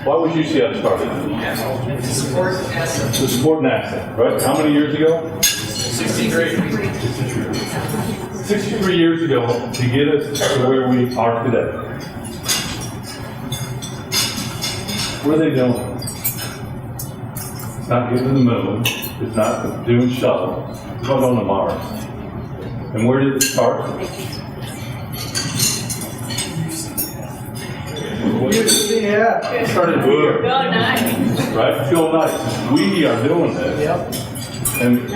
Why was UCF started? To support NASA, right? How many years ago? 63. 63 years ago to get us to where we are today. What are they doing? It's not getting to the moon. It's not doing shuttle. It's not going to Mars. And where did it start? Yeah. It started here. Go nice. Right? Feel nice. We are doing this. Yep. And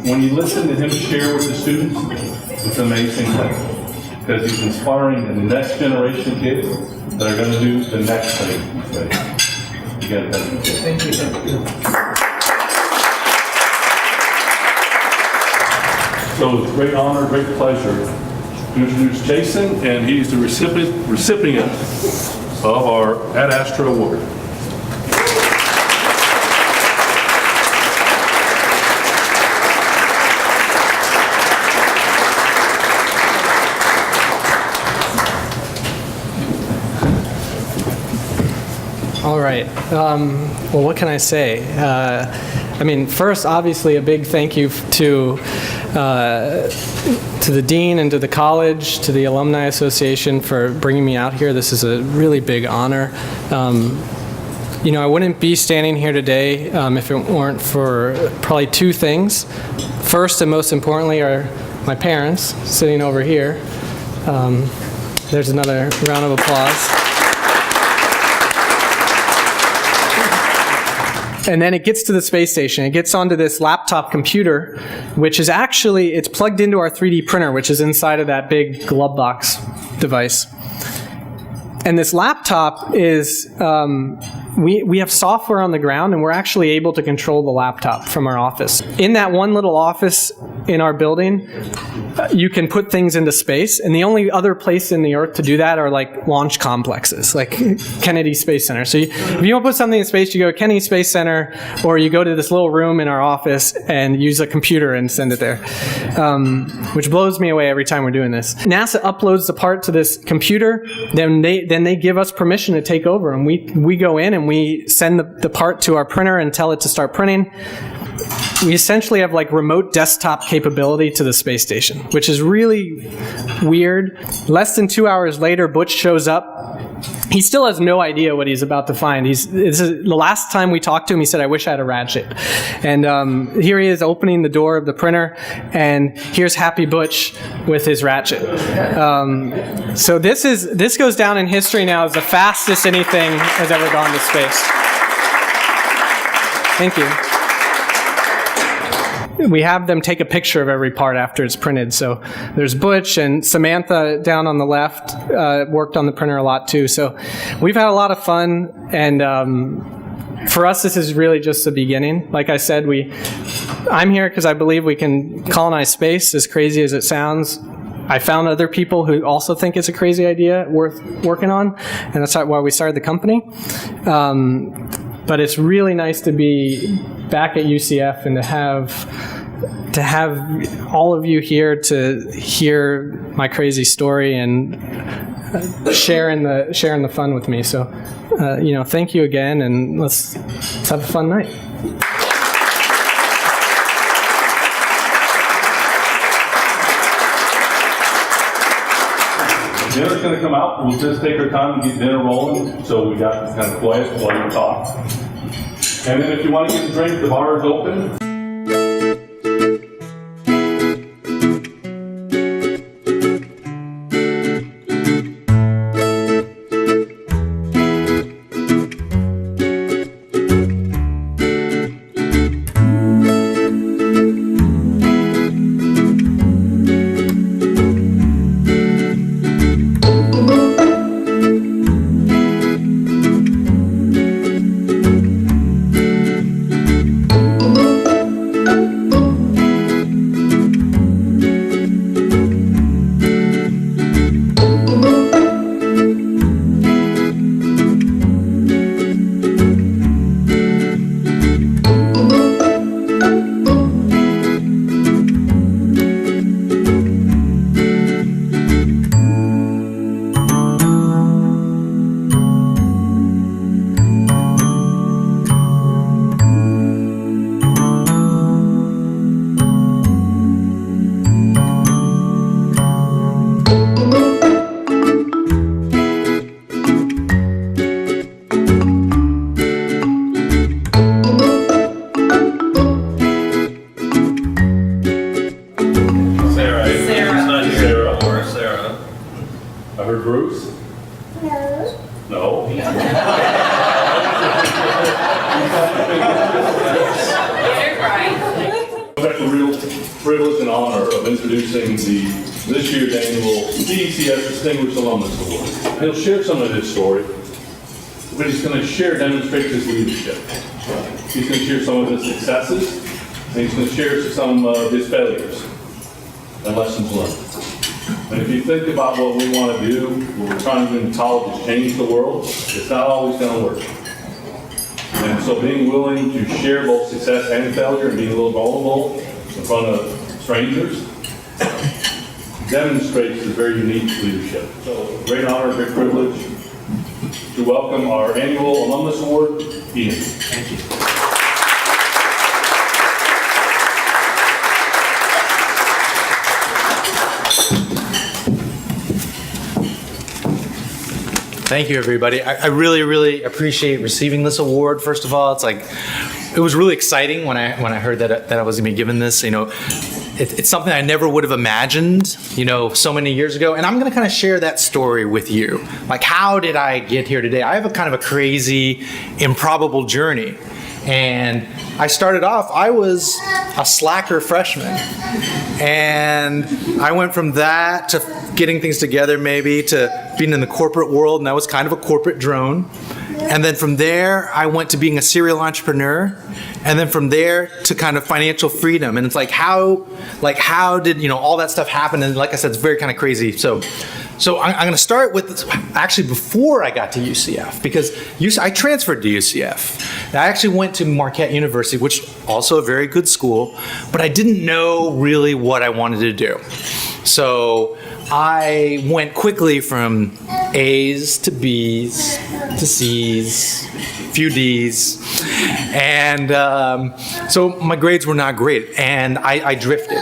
when you listen to him share with the students, it's an amazing thing. Because he's inspiring the next generation of kids that are going to do the next thing. You got to thank you. Thank you. So it's a great honor, great pleasure to introduce Jason, and he's the recipient of our Ad Astra Award. All right. Well, what can I say? I mean, first, obviously, a big thank you to the dean and to the college, to the Alumni Association for bringing me out here. This is a really big honor. You know, I wouldn't be standing here today if it weren't for probably two things. First and most importantly are my parents sitting over here. There's another round of applause. And then it gets to the space station. It gets onto this laptop computer, which is actually, it's plugged into our 3D printer, which is inside of that big glove box device. And this laptop is, we have software on the ground, and we're actually able to control the laptop from our office. In that one little office in our building, you can put things into space, and the only other place in the Earth to do that are like launch complexes, like Kennedy Space Center. So if you want to put something in space, you go to Kennedy Space Center, or you go to this little room in our office and use a computer and send it there, which blows me away every time we're doing this. NASA uploads the part to this computer, then they give us permission to take over, and we go in and we send the part to our printer and tell it to start printing. We essentially have like remote desktop capability to the space station, which is really weird. Less than 2 hours later, Butch shows up. He still has no idea what he's about to find. The last time we talked to him, he said, "I wish I had a ratchet." And here he is opening the door of the printer, and here's Happy Butch with his ratchet. So this goes down in history now as the fastest anything has ever gone to space. Thank you. We have them take a picture of every part after it's printed. So there's Butch, and Samantha down on the left worked on the printer a lot too. So we've had a lot of fun, and for us this is really just the beginning. Like I said, I'm here because I believe we can colonize space, as crazy as it sounds. I found other people who also think it's a crazy idea worth working on, and that's why we started the company. But it's really nice to be back at UCF and to have all of you here to hear my crazy story and sharing the fun with me. So, thank you again, and let's have a fun night. Dinner's going to come out. We'll just take our time to get dinner rolling, so we got kind of quiet while you talk. And then if you want to get a drink, the bar is open. I've got the real privilege and honor of introducing this year's annual CECS Distinguished Alumnus Award. He'll share some of his story, but he's going to demonstrate his leadership. He's going to share some of his successes, and he's going to share some of his failures and lessons learned. And if you think about what we want to do, what we're trying to do in college is change the world, it's not always going to work. And so being willing to share both success and failure and being a little vulnerable in front of strangers demonstrates his very unique leadership. So great honor, great privilege to welcome our annual Alumnus Award, Ian. Thank you. Thank you, everybody. I really, really appreciate receiving this award. First of all, it was really exciting when I heard that I was going to be given this. It's something I never would have imagined, so many years ago. And I'm going to kind of share that story with you. Like, how did I get here today? I have a kind of a crazy, improbable journey. And I started off, I was a slacker freshman. And I went from that to getting things together maybe to being in the corporate world, and I was kind of a corporate drone. And then from there, I went to being a serial entrepreneur. And then from there to kind of financial freedom. And it's how did, all that stuff happen? And like I said, it's very kind of crazy. So I'm going to start with this, actually before I got to UCF, because I transferred to UCF. I actually went to Marquette University, which also a very good school, but I didn't know really what I wanted to do. So I went quickly from A's to B's to C's, a few D's, and so my grades were not great, and I drifted.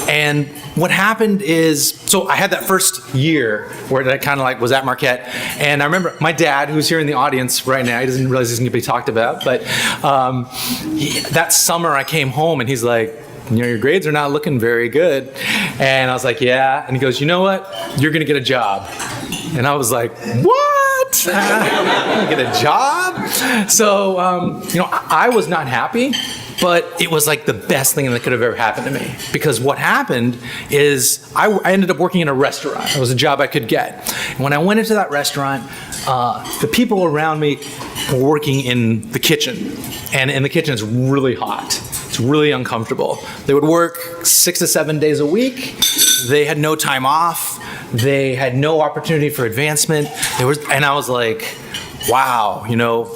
And what happened is, so I had that first year where I kind of was at Marquette, and I remember my dad, who's here in the audience right now, he doesn't realize he's going to be talked about, but that summer I came home and he's like, your grades are not looking very good. And I was like, yeah. And he goes, you know what? You're going to get a job. And I was like, what? I'm going to get a job? So, I was not happy. But it was like the best thing that could have ever happened to me. Because what happened is I ended up working in a restaurant. It was a job I could get. And when I went into that restaurant, the people around me were working in the kitchen. And in the kitchen, it's really hot. It's really uncomfortable. They would work 6 to 7 days a week. They had no time off. They had no opportunity for advancement. And I was like, wow,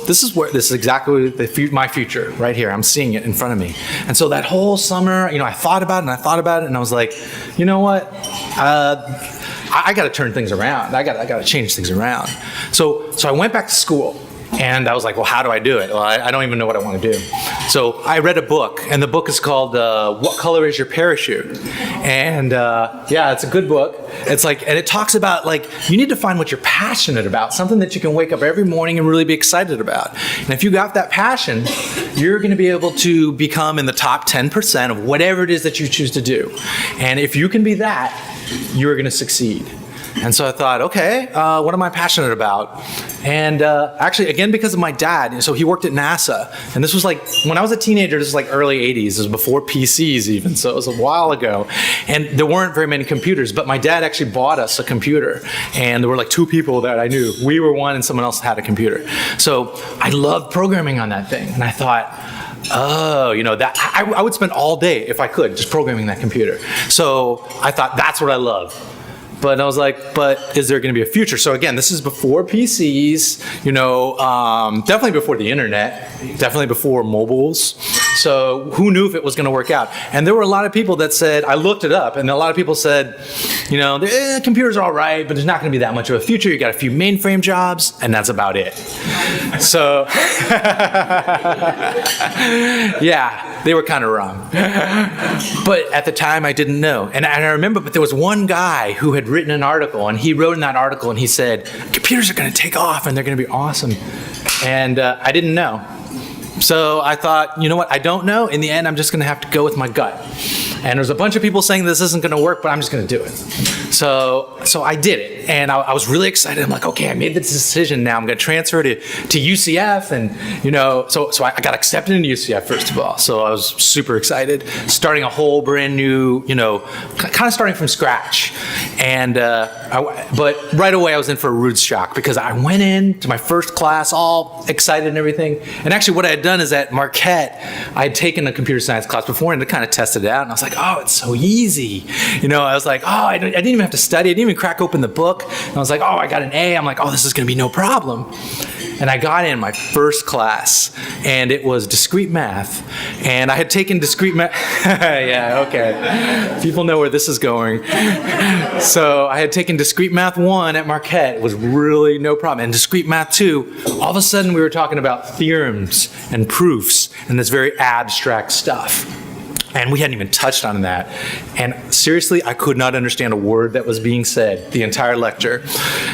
this is exactly my future right here. I'm seeing it in front of me. And so that whole summer, I thought about it, and I was like, you know what? I got to turn things around. I got to change things around. So I went back to school. And I was like, well, how do I do it? Well, I don't even know what I want to do. So I read a book, and the book is called What Color is Your Parachute? And it's a good book. And it talks about you need to find what you're passionate about, something that you can wake up every morning and really be excited about. And if you got that passion, you're going to be able to become in the top 10% of whatever it is that you choose to do. And if you can be that, you're going to succeed. And so I thought, okay, what am I passionate about? And actually, again, because of my dad, so he worked at NASA. And this was when I was a teenager, this was early 80s. This was before PCs even, so it was a while ago. And there weren't very many computers, but my dad actually bought us a computer. And there were 2 people that I knew. We were one and someone else had a computer. So I loved programming on that thing. And I thought, that I would spend all day, if I could, just programming that computer. So I thought, that's what I love. But I was like, but is there going to be a future? So again, this is before PCs, definitely before the internet, definitely before mobiles. So who knew if it was going to work out? And there were a lot of people that said, I looked it up, and a lot of people said, the computers are all right, but there's not going to be that much of a future. You got a few mainframe jobs, and that's about it. So, yeah, they were kind of wrong. But at the time, I didn't know. And I remember, but there was one guy who had written an article, and he wrote in that article, and he said, computers are going to take off, and they're going to be awesome. And I didn't know. So I thought, you know what, I don't know. In the end, I'm just going to have to go with my gut. And there's a bunch of people saying this isn't going to work, but I'm just going to do it. So I did it, and I was really excited. I'm like, okay, I made the decision now. I'm going to transfer to UCF, and so I got accepted into UCF first of all. So I was super excited, starting a whole brand new, kind of starting from scratch. And but right away I was in for a rude shock because I went in to my first class all excited and everything. And actually what I had done is at Marquette, I had taken a computer science class before and to kind of tested it out. And I was like, oh, it's so easy. I was like, oh, I didn't even have to study. I didn't even crack open the book. And I was like, oh, I got an A. I'm like, oh, this is going to be no problem. And I got in my first class, and it was discrete math. And I had taken discrete math. Yeah, okay. People know where this is going. So I had taken discrete math 1 at Marquette. It was really no problem. And discrete math 2, all of a sudden we were talking about theorems and proofs and this very abstract stuff. And we hadn't even touched on that. And seriously, I could not understand a word that was being said the entire lecture.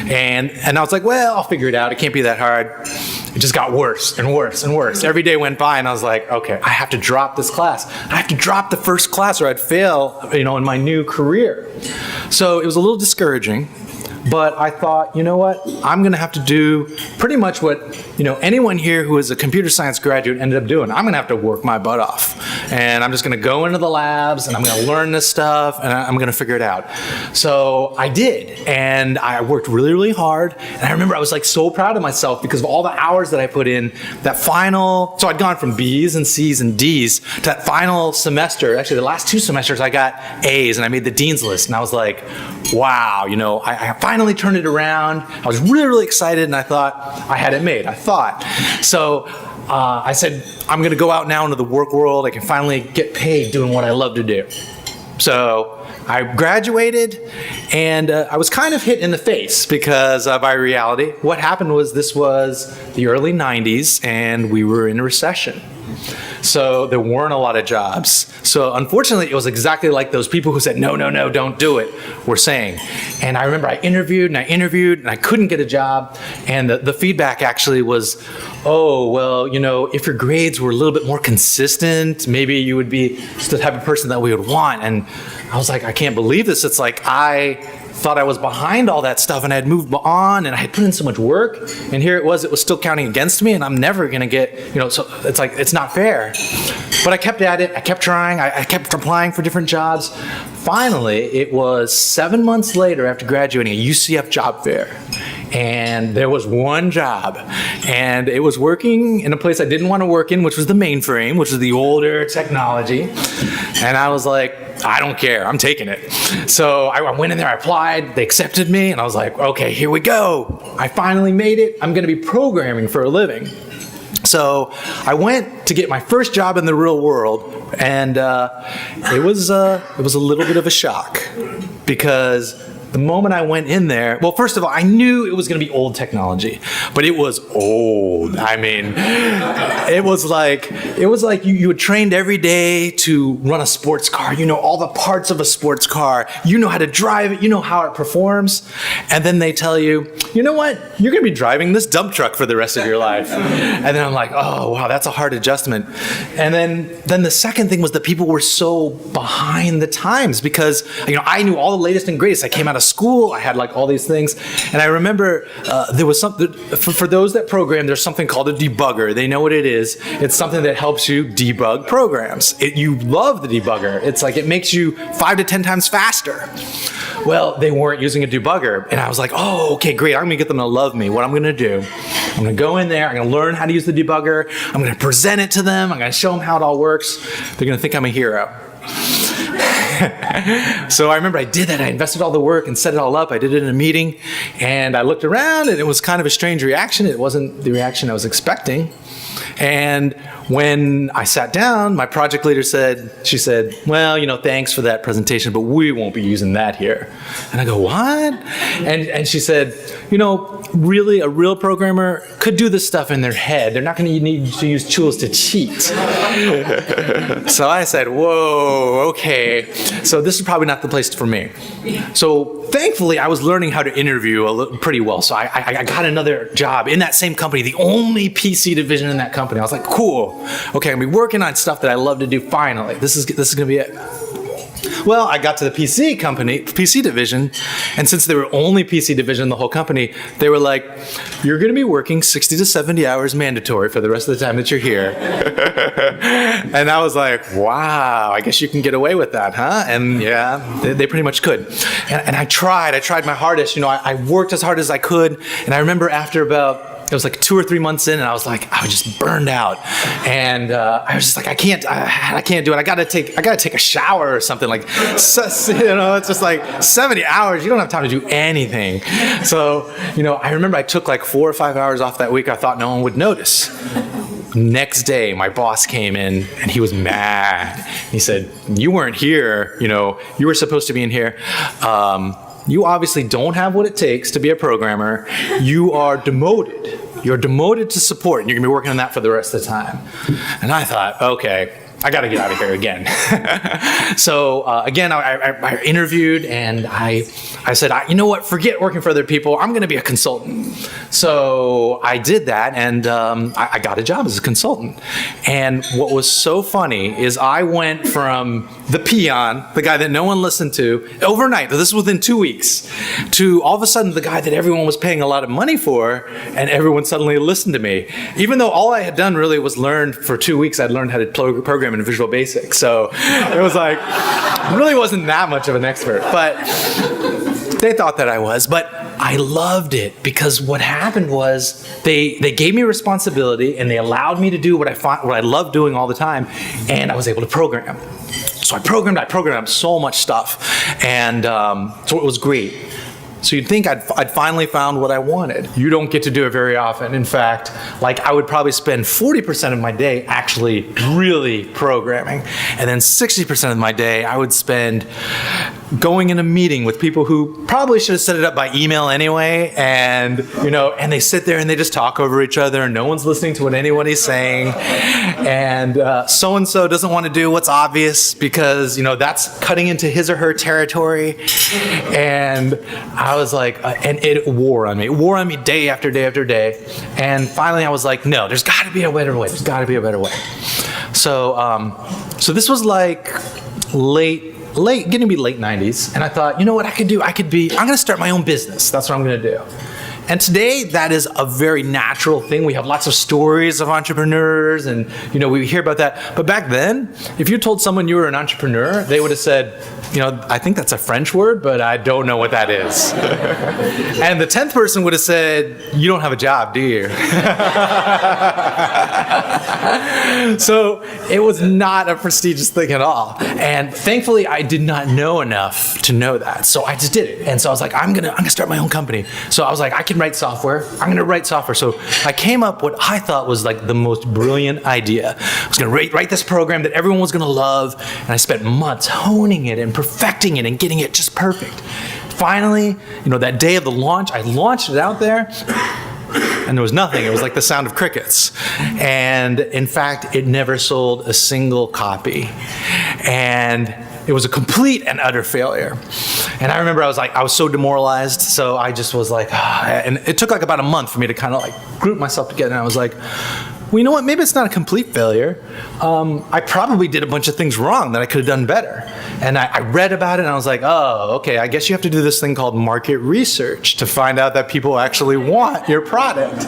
And I was like, well, I'll figure it out. It can't be that hard. It just got worse and worse and worse. Every day went by and I was like, okay, I have to drop this class. I have to drop the first class or I'd fail, in my new career. So it was a little discouraging. But I thought, you know what? I'm going to have to do pretty much what, anyone here who is a computer science graduate ended up doing. I'm going to have to work my butt off. And I'm just going to go into the labs and I'm going to learn this stuff and I'm going to figure it out. So I did. And I worked really, really hard. And I remember I was like so proud of myself because of all the hours that I put in. That final, so I'd gone from B's and C's and D's to that final semester. Actually, the last 2 semesters I got A's and I made the dean's list. And I was like, wow, I finally turned it around. I was really, really excited, and I thought I had it made. So I said, I'm going to go out now into the work world. I can finally get paid doing what I love to do. So I graduated, and I was kind of hit in the face because by reality, what happened was this was the early 90s, and we were in a recession. So there weren't a lot of jobs. So unfortunately, it was exactly like those people who said, no, don't do it, were saying. And I remember I interviewed and I couldn't get a job. And the feedback actually was, oh, well, if your grades were a little bit more consistent, maybe you would be the type of person that we would want. And I was like, I can't believe this. It's like I thought I was behind all that stuff and I had moved on and I had put in so much work, and here it was still counting against me, and I'm never going to get, so it's like, it's not fair. But I kept at it, I kept trying, I kept applying for different jobs. Finally, it was 7 months later after graduating, a UCF job fair. And there was one job, and it was working in a place I didn't want to work in, which was the mainframe, which was the older technology. And I was like, I don't care, I'm taking it. So I went in there, I applied, they accepted me, and I was like, okay, here we go. I finally made it. I'm going to be programming for a living. So I went to get my first job in the real world, and it was a little bit of a shock because the moment I went in there, well, first of all, I knew it was going to be old technology, but it was old. I mean, it was like you were trained every day to run a sports car. You know all the parts of a sports car. You know how to drive it. You know how it performs. And then they tell you, you know what? You're going to be driving this dump truck for the rest of your life. And then I'm like, oh, wow, that's a hard adjustment. And then the second thing was that people were so behind the times because, I knew all the latest and greatest. I came out of school, I had like all these things, and I remember there was something for those that program. There's something called a debugger. They know what it is. It's something that helps you debug programs. You love the debugger. It's like it makes you 5 to 10 times faster. Well, they weren't using a debugger, and I was like, oh, okay, great. I'm gonna get them to love me. What I'm gonna do, I'm gonna go in there. I'm gonna learn how to use the debugger. I'm gonna present it to them. I'm gonna show them how it all works. They're gonna think I'm a hero. So I remember I did that. I invested all the work and set it all up. I did it in a meeting, and I looked around, and it was kind of a strange reaction. It wasn't the reaction I was expecting. And when I sat down, my project leader she said, well, thanks for that presentation, but we won't be using that here. And I go, what? And she said, really a real programmer could do this stuff in their head. They're not going to need to use tools to cheat. So I said, whoa, okay. So this is probably not the place for me. So thankfully, I was learning how to interview pretty well. So I got another job in that same company, the only PC division in that company. I was like, cool. Okay, I'm going to be working on stuff that I love to do finally. This is going to be it. Well, I got to the PC division, and since they were only PC division in the whole company, they were like, you're going to be working 60 to 70 hours mandatory for the rest of the time that you're here. And I was like, wow, I guess you can get away with that, huh? And yeah, they pretty much could. And I tried my hardest. I worked as hard as I could. And I remember after it was like 2 or 3 months in, and I was just burned out, and I was just like, I can't do it. I gotta take a shower or something. Like, it's just like 70 hours. You don't have time to do anything. So, I remember I took like 4 or 5 hours off that week. I thought no one would notice. Next day, my boss came in, and he was mad. He said, "You weren't here. You were supposed to be in here. You obviously don't have what it takes to be a programmer. You are demoted. You're demoted to support, and you're going to be working on that for the rest of the time." And I thought, okay, I got to get out of here again. So again, I interviewed, and I said, you know what, forget working for other people. I'm going to be a consultant. So I did that, and I got a job as a consultant. And what was so funny is I went from the peon, the guy that no one listened to, overnight, this was within 2 weeks, to all of a sudden the guy that everyone was paying a lot of money for, and everyone suddenly listened to me. Even though all I had done really was learn for 2 weeks, I'd learned how to program in Visual Basic. So it was like, I really wasn't that much of an expert, but they thought that I was. But I loved it, because what happened was they gave me responsibility, and they allowed me to do what I love doing all the time, and I was able to program. So I programmed so much stuff, and so it was great. So you'd think I'd finally found what I wanted. You don't get to do it very often. In fact, I would probably spend 40% of my day actually really programming. And then 60% of my day I would spend going in a meeting with people who probably should have set it up by email anyway. And, and they sit there and they just talk over each other, and no one's listening to what anybody's saying. And so-and-so doesn't want to do what's obvious because, that's cutting into his or her territory. And I was like, and it wore on me. It wore on me day after day after day. And finally I was like, no, there's got to be a better way. There's got to be a better way. So this was like getting to be late 90s. And I thought, you know what I could do? I'm going to start my own business. That's what I'm going to do. And today, that is a very natural thing. We have lots of stories of entrepreneurs, and we hear about that. But back then, if you told someone you were an entrepreneur, they would have said, I think that's a French word, but I don't know what that is. And the 10th person would have said, you don't have a job, do you? So it was not a prestigious thing at all. And thankfully, I did not know enough to know that. So I just did it. And so I was like, I'm gonna start my own company. So I was like, I can write software. I'm going to write software. So I came up what I thought was like the most brilliant idea. I was going to write this program that everyone was going to love. And I spent months honing it and perfecting it and getting it just perfect. Finally, that day of the launch, I launched it out there. And there was nothing. It was like the sound of crickets. And in fact, it never sold a single copy. And it was a complete and utter failure. And I remember I was so demoralized. So I just was like, and it took about a month for me to kind of group myself together. And I was like, well, you know what? Maybe it's not a complete failure. I probably did a bunch of things wrong that I could have done better. And I read about it, and I was like, oh, okay, I guess you have to do this thing called market research to find out that people actually want your product.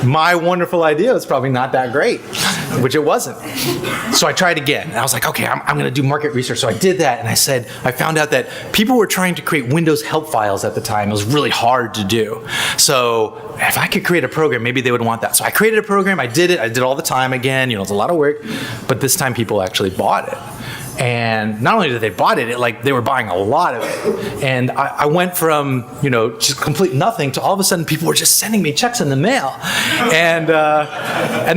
My wonderful idea was probably not that great, which it wasn't. So I tried again. And I was like, okay, I'm going to do market research. So I did that, and I found out that people were trying to create Windows help files at the time. It was really hard to do. So if I could create a program, maybe they would want that. So I created a program. I did it. I did all the time again. It's a lot of work. But this time people actually bought it. And not only did they bought it, they were buying a lot of it. And I went from, just complete nothing to all of a sudden people were just sending me checks in the mail. And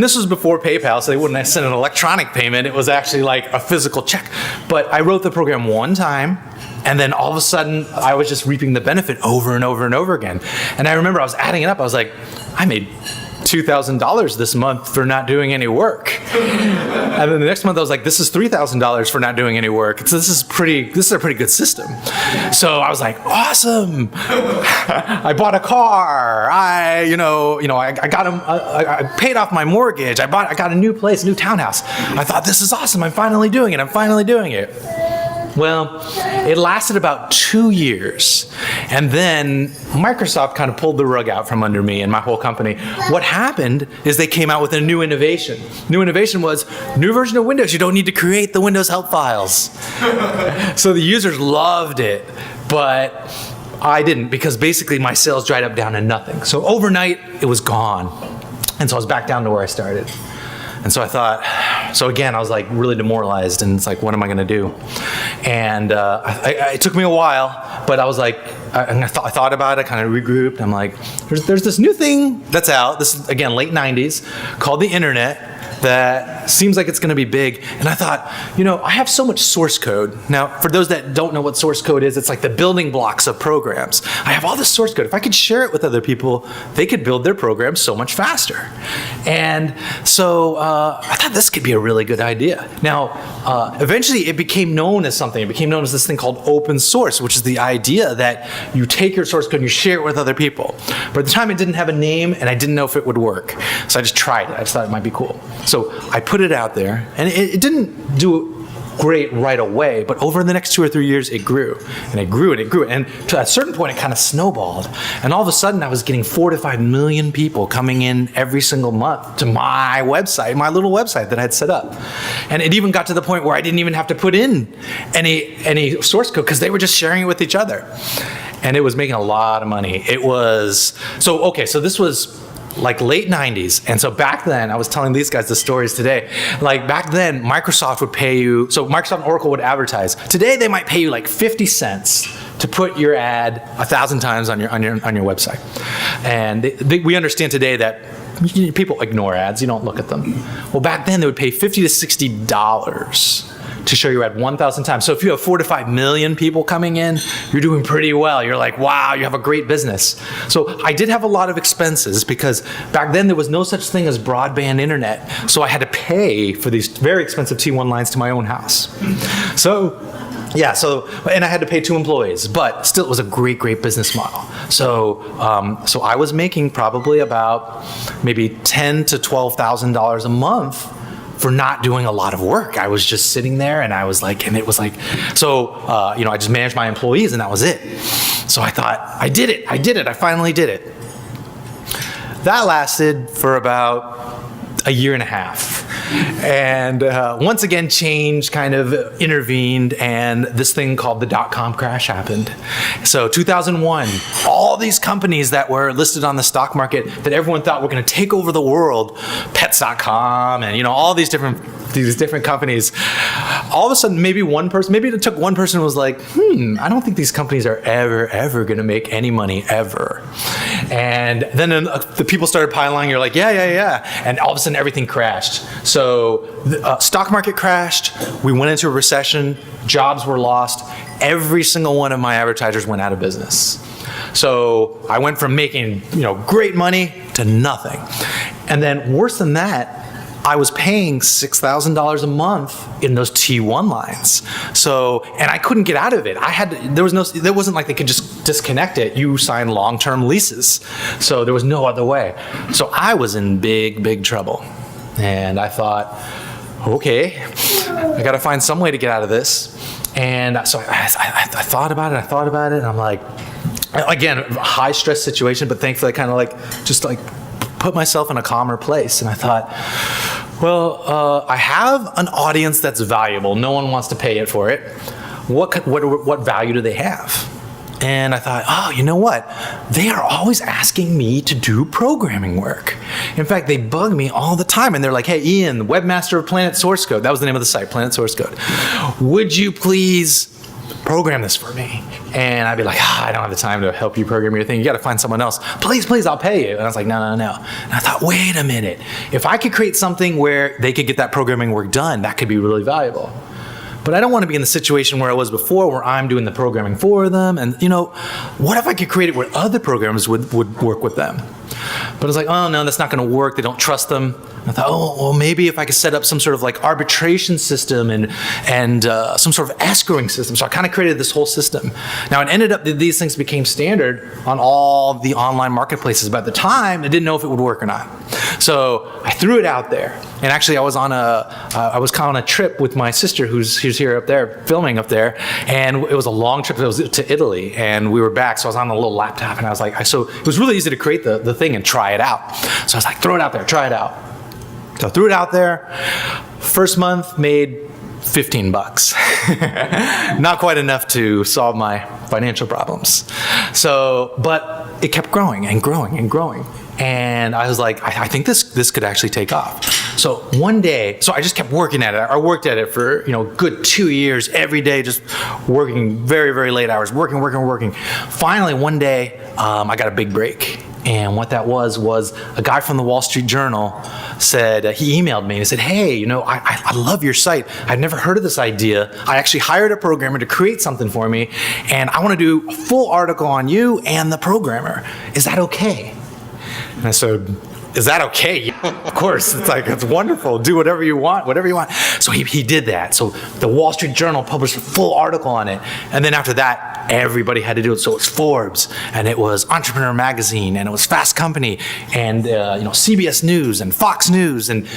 this was before PayPal, so they wouldn't send an electronic payment. It was actually like a physical check. But I wrote the program one time, and then all of a sudden I was just reaping the benefit over and over and over again. And I remember I was adding it up. I was like, I made $2,000 this month for not doing any work. And then the next month I was like, this is $3,000 for not doing any work. So this is a pretty good system. So I was like, awesome. I bought a car. I paid off my mortgage. I got a new place, a new townhouse. I thought, this is awesome. I'm finally doing it. Well, it lasted about 2 years. And then Microsoft kind of pulled the rug out from under me and my whole company. What happened is they came out with a new innovation. New innovation was new version of Windows. You don't need to create the Windows help files. So the users loved it, but I didn't, because basically my sales dried up down to nothing. So overnight, it was gone. And so I was back down to where I started. And so I thought, so again, I was like really demoralized, and it's like, what am I going to do? And it took me a while, but I was like, I thought about it, kind of regrouped. I'm like, there's this new thing that's out. This is, again, late 90s, called the internet, that seems like it's going to be big. And I thought, I have so much source code. Now, for those that don't know what source code is, it's like the building blocks of programs. I have all this source code. If I could share it with other people, they could build their programs so much faster. And so I thought this could be a really good idea. Now, eventually it became known as something. It became known as this thing called open source, which is the idea that you take your source code and you share it with other people. But at the time, it didn't have a name, and I didn't know if it would work. So I just tried it. I just thought it might be cool. So I put it out there, and it didn't do great right away, but over the next 2 or 3 years, it grew, and it grew, and it grew, and to a certain point, it kind of snowballed, and all of a sudden, I was getting 4 to 5 million people coming in every single month to my website, my little website that I'd set up, and it even got to the point where I didn't even have to put in any source code, because they were just sharing it with each other, and it was making a lot of money. It was, so this was like late 90s. And so back then, I was telling these guys the stories today, like back then, Microsoft would pay you, so Microsoft and Oracle would advertise. Today, they might pay you like 50 cents to put your ad 1,000 times on your website. And we understand today that people ignore ads, you don't look at them. Well, back then, they would pay $50 to $60 to show your ad 1,000 times. So if you have 4 to 5 million people coming in, you're doing pretty well. You're like, wow, you have a great business. So I did have a lot of expenses, because back then there was no such thing as broadband internet. So I had to pay for these very expensive T1 lines to my own house. So and I had to pay 2 employees, but still it was a great business model. So I was making probably about maybe $10,000 to $12,000 a month for not doing a lot of work. I was just sitting there, and I was like, and it was like, so, I just managed my employees, and that was it. So I thought, I did it, I finally did it. That lasted for about a year and a half. And once again, change kind of intervened, and this thing called the dot-com crash happened. So 2001, all these companies that were listed on the stock market that everyone thought were going to take over the world, Pets.com, and all these different companies, all of a sudden, maybe it took one person who was like, I don't think these companies are ever going to make any money ever. And then the people started piling. You're like, yeah. And all of a sudden, everything crashed. So the stock market crashed. We went into a recession. Jobs were lost. Every single one of my advertisers went out of business. So I went from making great money to nothing. And then worse than that, I was paying $6,000 a month in those T1 lines. So, and I couldn't get out of it. There wasn't like they could just disconnect it. You sign long-term leases. So there was no other way. So I was in big trouble. And I thought, okay, I got to find some way to get out of this. And so I thought about it, and I'm like, again, high stress situation, but thankfully I kind of just put myself in a calmer place. And I thought, well, I have an audience that's valuable. No one wants to pay it for it. What value do they have? And I thought, you know what? They are always asking me to do programming work. In fact, they bug me all the time. And they're like, hey, Ian, webmaster of Planet Source Code. That was the name of the site, Planet Source Code. Would you please program this for me? And I'd be like, I don't have the time to help you program your thing. You got to find someone else. Please, I'll pay you. And I was like, no. And I thought, wait a minute. If I could create something where they could get that programming work done, that could be really valuable. But I don't want to be in the situation where I was before, where I'm doing the programming for them. And, what if I could create it where other programmers would work with them? But I was like, oh, no, that's not going to work. They don't trust them. And I thought, well, maybe if I could set up some sort of arbitration system and some sort of escrowing system. So I kind of created this whole system. Now, it ended up that these things became standard on all the online marketplaces. But at the time, I didn't know if it would work or not. So I threw it out there. And actually, I was on a trip with my sister, who's here up there, filming up there. And it was a long trip. It was to Italy, and we were back. So I was on a little laptop, and I was like, so it was really easy to create the thing and try it out. So I was like, throw it out there, try it out. So I threw it out there. First month made $15. Not quite enough to solve my financial problems. So, but it kept growing and growing and growing. And I was like, I think this could actually take off. So one day, so I just kept working at it. I worked at it for, good 2 years, every day, just working very, very late hours, working. Finally, one day, I got a big break. And what that was a guy from the Wall Street Journal said, he emailed me and said, hey, I love your site. I've never heard of this idea. I actually hired a programmer to create something for me, and I want to do a full article on you and the programmer. Is that okay? And I said, is that okay? Of course. It's wonderful. Do whatever you want. So he did that. So the Wall Street Journal published a full article on it. And then after that, everybody had to do it. So it was Forbes, and it was Entrepreneur Magazine, and it was Fast Company, and CBS News and Fox News, and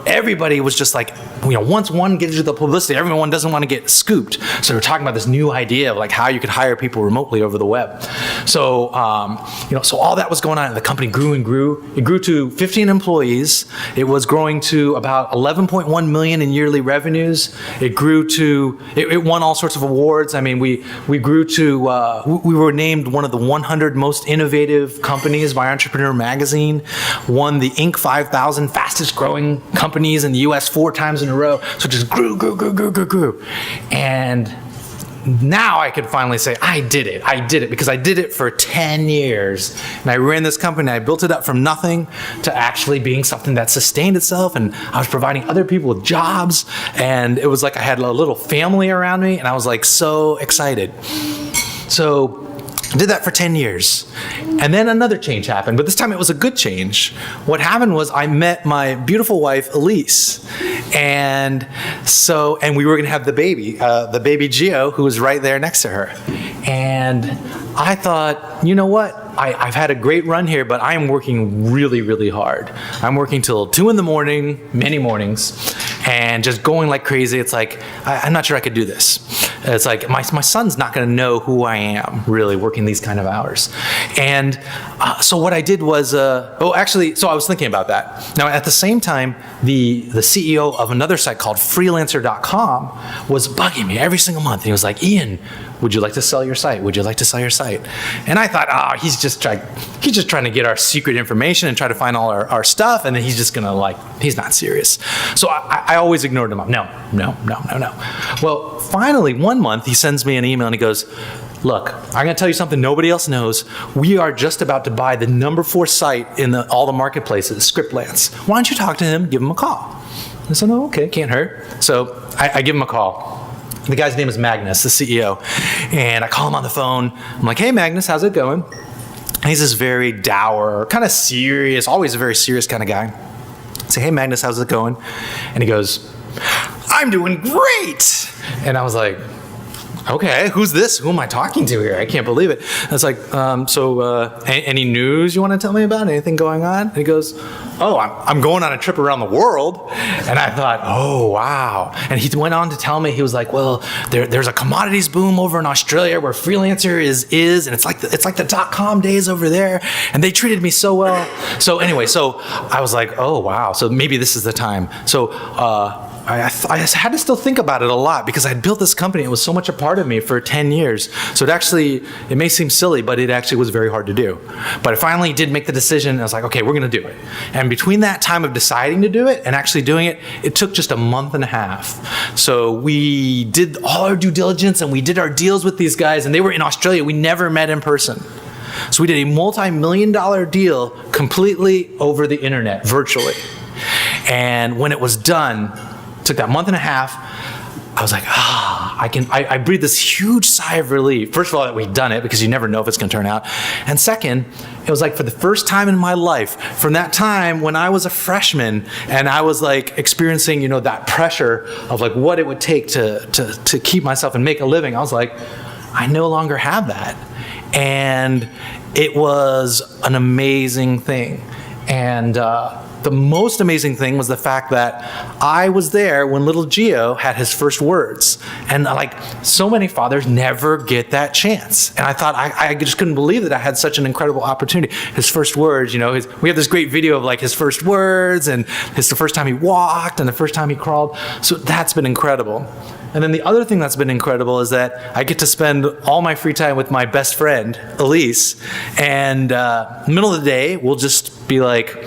everybody was just like, once one gets you the publicity, everyone doesn't want to get scooped. So we're talking about this new idea of like how you could hire people remotely over the web. So so all that was going on, and the company grew and grew. It grew to 15 employees. It was growing to about 11.1 million in yearly revenues. It grew to, it won all sorts of awards. I mean, we grew to, we were named one of the 100 most innovative companies by Entrepreneur Magazine, won the Inc. 5000 fastest growing companies in the US 4 times in a row. So it just grew. And now I could finally say, I did it, because I did it for 10 years. And I ran this company, I built it up from nothing to actually being something that sustained itself, and I was providing other people with jobs, and it was like I had a little family around me, and I was like so excited. So I did that for 10 years. And then another change happened, but this time it was a good change. What happened was I met my beautiful wife, Elise. And we were going to have the baby Gio, who was right there next to her. And I thought, you know what? I've had a great run here, but I am working really, really hard. I'm working till 2 in the morning, many mornings, and just going like crazy. It's like, I'm not sure I could do this. It's like, my son's not going to know who I am, really, working these kind of hours. And so what I did was, so I was thinking about that. Now, at the same time, the CEO of another site called freelancer.com was bugging me every single month. And he was like, Ian, would you like to sell your site? Would you like to sell your site? And I thought, he's just trying to get our secret information and try to find all our stuff, and then he's just gonna he's not serious. So I always ignored him. No. Well, finally, one month he sends me an email and he goes, look, I'm gonna tell you something nobody else knows. We are just about to buy the number 4 site in all the marketplaces, Scriptlance. Why don't you talk to him, give him a call? I said, oh, okay, can't hurt. So I give him a call. The guy's name is Magnus, the CEO. And I call him on the phone. I'm like, hey, Magnus, how's it going? And he's this very dour, kind of serious, always a very serious kind of guy. I say, hey, Magnus, how's it going? And he goes, I'm doing great. And I was like, okay, who's this? Who am I talking to here? I can't believe it. I was like, any news you want to tell me about? Anything going on? And he goes, oh, I'm going on a trip around the world. And I thought, oh, wow. And he went on to tell me, he was like, well, there's a commodities boom over in Australia where Freelancer is, and it's like the .com days over there. And they treated me so well. So anyway, so I was like, oh, wow. So maybe this is the time. So I had to still think about it a lot because I had built this company. It was so much a part of me for 10 years. So it may seem silly, but it actually was very hard to do. But I finally did make the decision. I was like, okay, we're going to do it. And between that time of deciding to do it and actually doing it, it took just a month and a half. So we did all our due diligence and we did our deals with these guys, and they were in Australia. We never met in person. So we did a multi-million-dollar deal completely over the internet, virtually. And when it was done, took that month and a half, I was like, I breathed this huge sigh of relief. First of all, that we'd done it, because you never know if it's going to turn out. And second, it was like for the first time in my life, from that time when I was a freshman and I was like experiencing, that pressure of like what it would take to keep myself and make a living, I was like, I no longer have that. And it was an amazing thing. And the most amazing thing was the fact that I was there when little Gio had his first words. And like, so many fathers never get that chance. And I thought, I just couldn't believe that I had such an incredible opportunity. His first words, you know, we have this great video of like his first words, and the first time he walked and the first time he crawled. So that's been incredible. And then the other thing that's been incredible is that I get to spend all my free time with my best friend, Elise. And middle of the day, we'll just be like,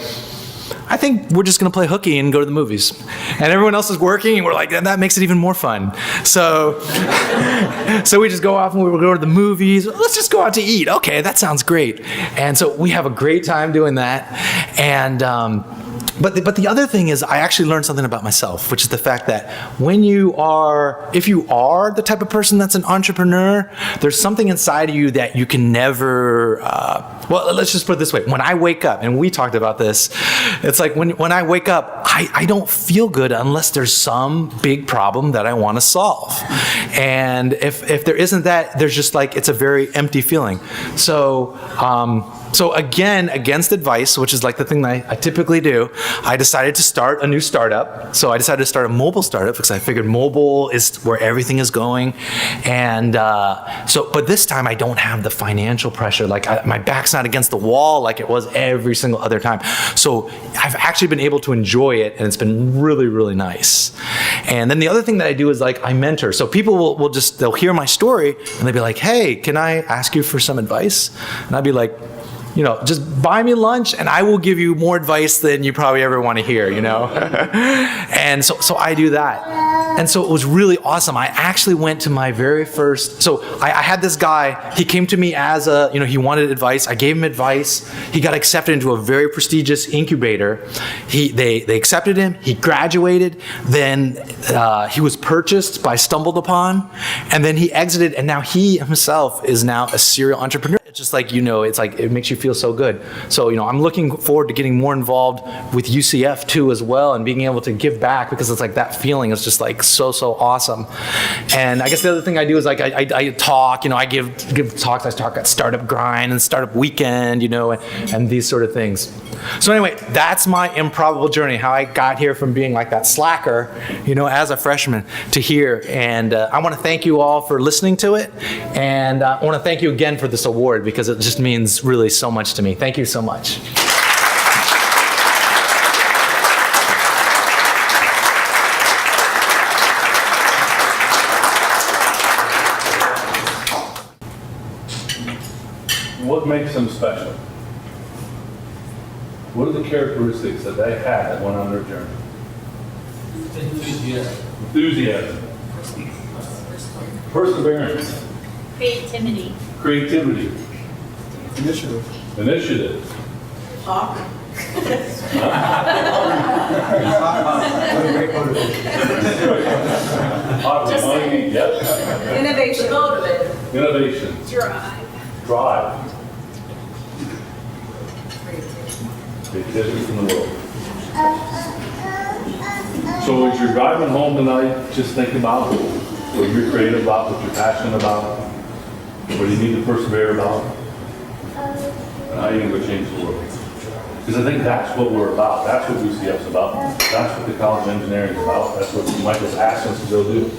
I think we're just going to play hooky and go to the movies. And everyone else is working, and we're like, that makes it even more fun. So we just go off and we will go to the movies. Let's just go out to eat. Okay, that sounds great. And so we have a great time doing that. And but the other thing is, I actually learned something about myself, which is the fact that if you are the type of person that's an entrepreneur, there's something inside of you that you can never, well, let's just put it this way. When I wake up, and we talked about this, it's like when I wake up, I don't feel good unless there's some big problem that I want to solve. And if there isn't that, there's just like, it's a very empty feeling. So again, against advice, which is like the thing that I typically do, I decided to start a new startup. So I decided to start a mobile startup because I figured mobile is where everything is going. And but this time I don't have the financial pressure. Like my back's not against the wall like it was every single other time. So I've actually been able to enjoy it, and it's been really, really nice. And then the other thing that I do is like I mentor. So people they'll hear my story and they'll be like, hey, can I ask you for some advice? And I'd be like, you know, just buy me lunch and I will give you more advice than you probably ever want to hear, you know? And so I do that. And so it was really awesome. I actually went to my very first, so I had this guy, he came to me as he wanted advice. I gave him advice. He got accepted into a very prestigious incubator. They accepted him, he graduated, then he was purchased by Stumbled Upon, and then he exited, and now he himself is now a serial entrepreneur. It's just like, it's like, it makes you feel so good. So, I'm looking forward to getting more involved with UCF too as well, and being able to give back, because it's like that feeling is just like so awesome. And I guess the other thing I do is like, I talk, I give talks. I talk at Startup Grind and Startup Weekend, and these sort of things. So anyway, that's my improbable journey, how I got here from being like that slacker, as a freshman to here. And I want to thank you all for listening to it. And I want to thank you again for this award, because it just means really so much to me. Thank you so much. What makes them special? What are the characteristics that they had that went on their journey? Enthusiasm. Perseverance. Creativity. Initiative. Talk. Yep. Innovation. Innovation. Drive. Creativity from the world. So as you're driving home tonight, just think about what you're creative about, what you're passionate about, what you need to persevere about, and how you're going to change the world. Because I think that's what we're about. That's what UCF's about. That's what the College of Engineering is about. That's what Michael's asked us to go do.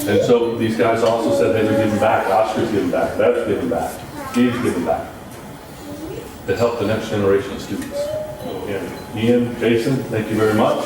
And so these guys also said, hey, they're giving back. Oscar's giving back. Bev's giving back. Steve's giving back. To help the next generation of students. And Ian, Jason, thank you very much.